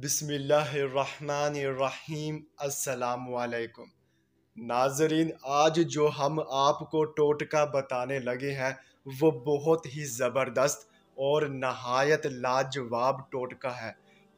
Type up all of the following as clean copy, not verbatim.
بسم اللہ الرحمن الرحیم۔ السلام علیکم ناظرین، آج جو ہم آپ کو ٹوٹکا بتانے لگے ہیں وہ بہت ہی زبردست اور نہایت لاجواب ٹوٹکا ہے،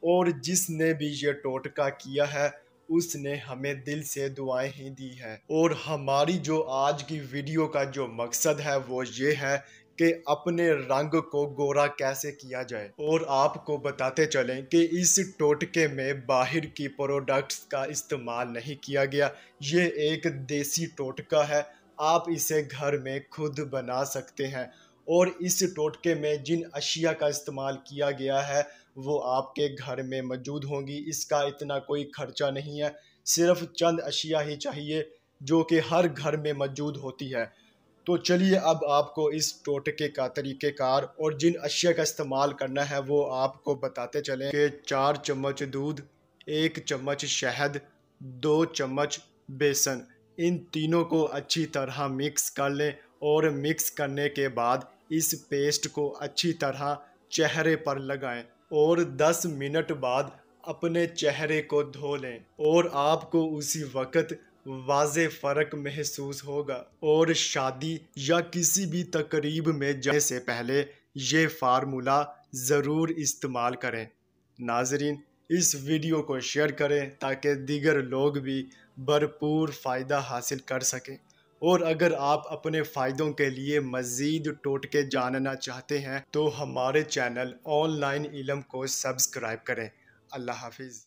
اور جس نے بھی یہ ٹوٹکا کیا ہے اس نے ہمیں دل سے دعائیں ہی دی ہیں۔ اور ہماری جو آج کی ویڈیو کا جو مقصد ہے وہ یہ ہے کہ اپنے رنگ کو گورا کیسے کیا جائے، اور آپ کو بتاتے چلیں کہ اس ٹوٹکے میں باہر کی پروڈکٹس کا استعمال نہیں کیا گیا۔ یہ ایک دیسی ٹوٹکا ہے، آپ اسے گھر میں خود بنا سکتے ہیں، اور اس ٹوٹکے میں جن اشیاء کا استعمال کیا گیا ہے وہ آپ کے گھر میں موجود ہوں گی۔ اس کا اتنا کوئی خرچہ نہیں ہے، صرف چند اشیاء ہی چاہیے جو کہ ہر گھر میں موجود ہوتی ہے۔ تو چلیے اب آپ کو اس ٹوٹکے کا طریقہ کار اور جن اشیاء کا استعمال کرنا ہے وہ آپ کو بتاتے چلیں کہ 4 چمچ دودھ، 1 چمچ شہد، 2 چمچ بیسن، ان تینوں کو اچھی طرح مکس کر لیں، اور مکس کرنے کے بعد اس پیسٹ کو اچھی طرح چہرے پر لگائیں، اور 10 منٹ بعد اپنے چہرے کو دھو لیں، اور آپ کو اسی وقت واضح فرق محسوس ہوگا۔ اور شادی یا کسی بھی تقریب میں جانے سے پہلے یہ فارمولا ضرور استعمال کریں۔ ناظرین، اس ویڈیو کو شیئر کریں تاکہ دیگر لوگ بھی بھرپور فائدہ حاصل کر سکیں، اور اگر آپ اپنے فائدوں کے لیے مزید ٹوٹکے جاننا چاہتے ہیں تو ہمارے چینل آن لائن علم کو سبسکرائب کریں۔ اللہ حافظ۔